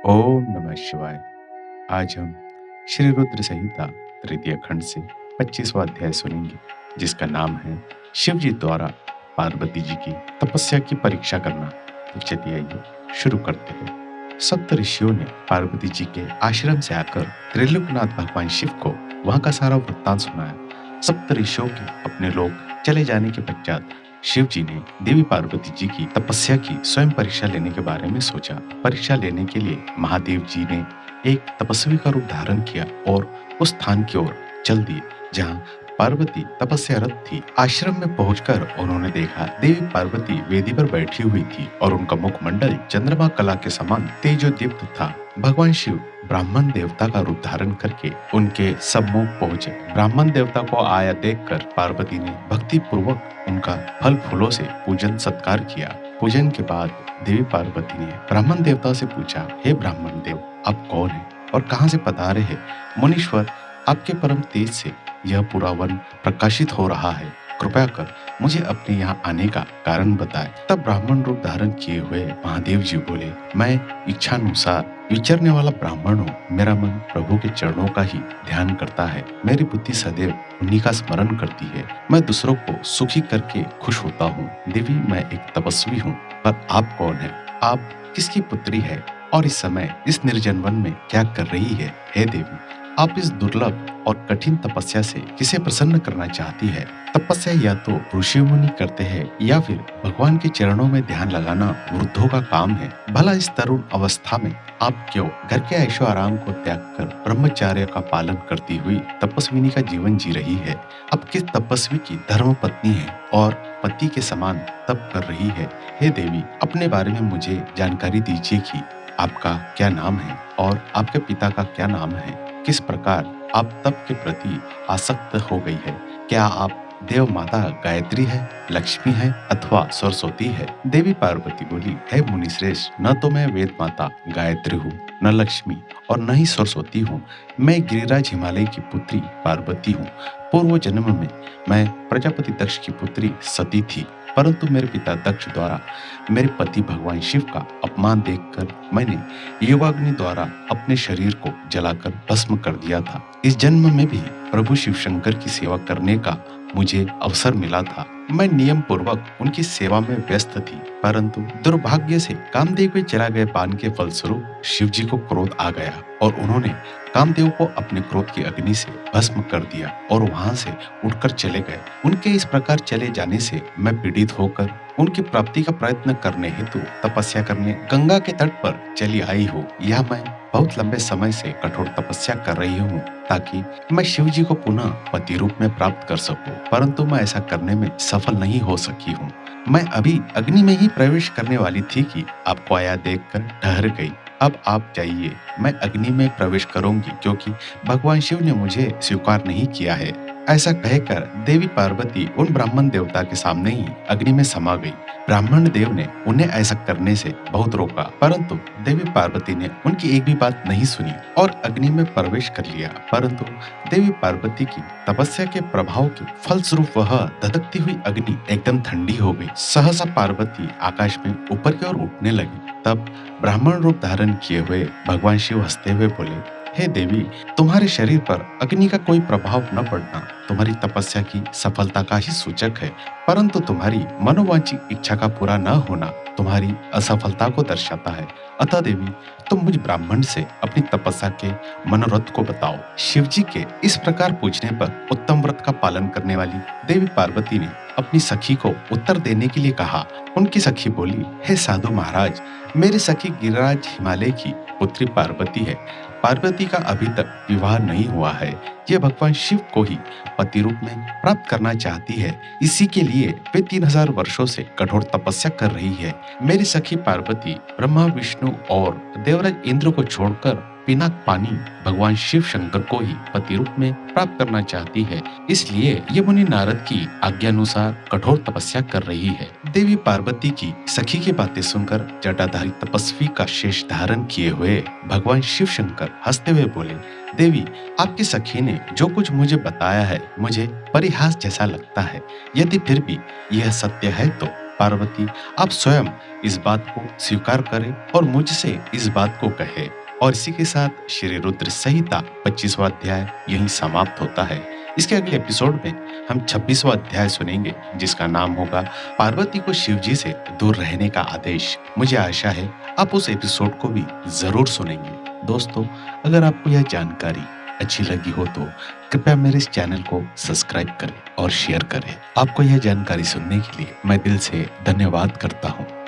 ओम नमः शिवाय। आज हम श्री रुद्र संहिता तृतीय खंड से 25वां अध्याय सुनेंगे, जिसका नाम है शिव जी द्वारा पार्वती जी की तपस्या की परीक्षा करना। तो चलिए आइए शुरू करते हैं। सप्त ऋषियों ने पार्वती जी के आश्रम से आकर त्रिलोकनाथ भगवान शिव को वहां का सारा वृत्तांत सुनाया। सप्त ऋषियों के अपने लोग चले जाने के पश्चात शिव जी ने देवी पार्वती जी की तपस्या की स्वयं परीक्षा लेने के बारे में सोचा। परीक्षा लेने के लिए महादेव जी ने एक तपस्वी का रूप धारण किया और उस स्थान की ओर चल दिए जहाँ पार्वती तपस्यारत थी। आश्रम में पहुंचकर उन्होंने देखा देवी पार्वती वेदी पर बैठी हुई थी और उनका मुखमंडल चंद्रमा कला के समान तेजोदीप्त था। भगवान शिव ब्राह्मण देवता का रूप धारण करके उनके सम्मुख पहुंचे। ब्राह्मण देवता को आया देखकर पार्वती ने भक्ति पूर्वक उनका फल फूलों से पूजन सत्कार किया। पूजन के बाद देवी पार्वती ने ब्राह्मण देवता से पूछा, हे ब्राह्मण देव, आप कौन हैं और कहाँ से पधारे हैं? मुनीश्वर, आपके परम तेज से यह पूरा वन प्रकाशित हो रहा है। कृपया कर मुझे अपने यहाँ आने का कारण बताएं। तब ब्राह्मण रूप धारण किए हुए महादेव जी बोले, मैं इच्छानुसार विचरने वाला ब्राह्मण हूँ। मेरा मन प्रभु के चरणों का ही ध्यान करता है। मेरी बुद्धि सदैव उन्हीं का स्मरण करती है। मैं दूसरों को सुखी करके खुश होता हूँ। देवी, मैं एक तपस्वी हूँ, पर आप कौन है? आप किसकी पुत्री है और इस समय इस निर्जन वन में क्या कर रही है? हे देवी, आप इस दुर्लभ और कठिन तपस्या से किसे प्रसन्न करना चाहती है? तपस्या या तो ऋषि मुनि करते हैं या फिर भगवान के चरणों में ध्यान लगाना वृद्धों का काम है। भला इस तरुण अवस्था में आप क्यों घर के ऐशो आराम को त्याग कर ब्रह्मचर्य का पालन करती हुई तपस्विनी का जीवन जी रही है? अब किस तपस्वी की धर्म पत्नी है और पति के समान तप कर रही है? हे देवी, अपने बारे में मुझे जानकारी दीजिए कि आपका क्या नाम है और आपके पिता का क्या नाम है? किस प्रकार आप तप के प्रति आसक्त हो गई है? क्या आप देव माता गायत्री है, लक्ष्मी है अथवा सरस्वती है? देवी पार्वती बोली, हे मुनि श्रेष्ठ, न तो मैं वेद माता गायत्री हूँ, न लक्ष्मी और न ही सरस्वती हूँ। मैं गिरिराज हिमालय की पुत्री पार्वती हूँ। पूर्व जन्म में मैं प्रजापति दक्ष की पुत्री सती थी, परंतु मेरे पिता दक्ष द्वारा मेरे पति भगवान शिव का अपमान देखकर मैंने योगाग्नि द्वारा अपने शरीर को जलाकर भस्म कर दिया था। इस जन्म में भी प्रभु शिव शंकर की सेवा करने का मुझे अवसर मिला था। मैं नियम पूर्वक उनकी सेवा में व्यस्त थी, परंतु दुर्भाग्य से कामदेव के चला गए बाण के फलस्वरूप शिव जी को क्रोध आ गया और उन्होंने कामदेव को अपने क्रोध की अग्नि से भस्म कर दिया और वहां से उठकर चले गए। उनके इस प्रकार चले जाने से मैं पीड़ित होकर उनकी प्राप्ति का प्रयत्न करने हेतु तपस्या करने गंगा के तट पर चली आई हूँ। यह मैं बहुत लंबे समय से कठोर तपस्या कर रही हूँ ताकि मैं शिव जी को पुनः पति रूप में प्राप्त कर सकूं, परंतु मैं ऐसा करने में सफल नहीं हो सकी हूँ। मैं अभी अग्नि में ही प्रवेश करने वाली थी कि आपको आया देखकर ठहर गई। अब आप जाइए, मैं अग्नि में प्रवेश करूंगी क्योंकि भगवान शिव ने मुझे स्वीकार नहीं किया है। ऐसा कहकर देवी पार्वती उन ब्राह्मण देवता के सामने ही अग्नि में समा गई। ब्राह्मण देव ने उन्हें ऐसा करने से बहुत रोका, परंतु देवी पार्वती ने उनकी एक भी बात नहीं सुनी और अग्नि में प्रवेश कर लिया। परंतु देवी पार्वती की तपस्या के प्रभाव के फलस्वरूप वह धधकती हुई अग्नि एकदम ठंडी हो गई। सहसा पार्वती आकाश में ऊपर की ओर उठने लगी। तब ब्राह्मण रूप धारण किए हुए भगवान शिव हंसते हुए बोले, हे देवी, तुम्हारे शरीर पर अग्नि का कोई प्रभाव न पड़ना तुम्हारी तपस्या की सफलता का ही सूचक है, परंतु तुम्हारी मनोवांछित इच्छा का पूरा न होना तुम्हारी असफलता को दर्शाता है। अतः देवी, तुम मुझ ब्राह्मण से अपनी तपस्या के मनोरथ को बताओ। शिव जी के इस प्रकार पूछने पर उत्तम व्रत का पालन करने वाली देवी पार्वती ने अपनी सखी को उत्तर देने के लिए कहा। उनकी सखी बोली, हे साधु महाराज, मेरी सखी गिरिराज हिमालय की पुत्री पार्वती है। पार्वती का अभी तक विवाह नहीं हुआ है। यह भगवान शिव को ही पति रूप में प्राप्त करना चाहती है। इसी के लिए वे 3000 वर्षों से कठोर तपस्या कर रही है। मेरी सखी पार्वती ब्रह्मा, विष्णु और देवराज इंद्र को छोड़कर पिनाक पानी भगवान शिव शंकर को ही पति रूप में प्राप्त करना चाहती है। इसलिए ये मुनि नारद की आज्ञानुसार कठोर तपस्या कर रही है। देवी पार्वती की सखी की बातें सुनकर जटाधारी तपस्वी का शेष धारण किए हुए भगवान शिव शंकर हंसते हुए बोले, देवी, आपकी सखी ने जो कुछ मुझे बताया है मुझे परिहास जैसा लगता है। यदि फिर भी यह सत्य है तो पार्वती, आप स्वयं इस बात को स्वीकार करें और मुझसे इस बात को कहें। और इसी के साथ श्री रुद्र संहिता 25वां अध्याय यहीं समाप्त होता है। इसके अगले एपिसोड में हम 26वां अध्याय सुनेंगे, जिसका नाम होगा पार्वती को शिवजी से दूर रहने का आदेश। मुझे आशा है आप उस एपिसोड को भी जरूर सुनेंगे। दोस्तों, अगर आपको यह जानकारी अच्छी लगी हो तो कृपया मेरे इस चैनल को सब्सक्राइब करें और शेयर करें। आपको यह जानकारी सुनने के लिए मैं दिल से धन्यवाद करता हूँ।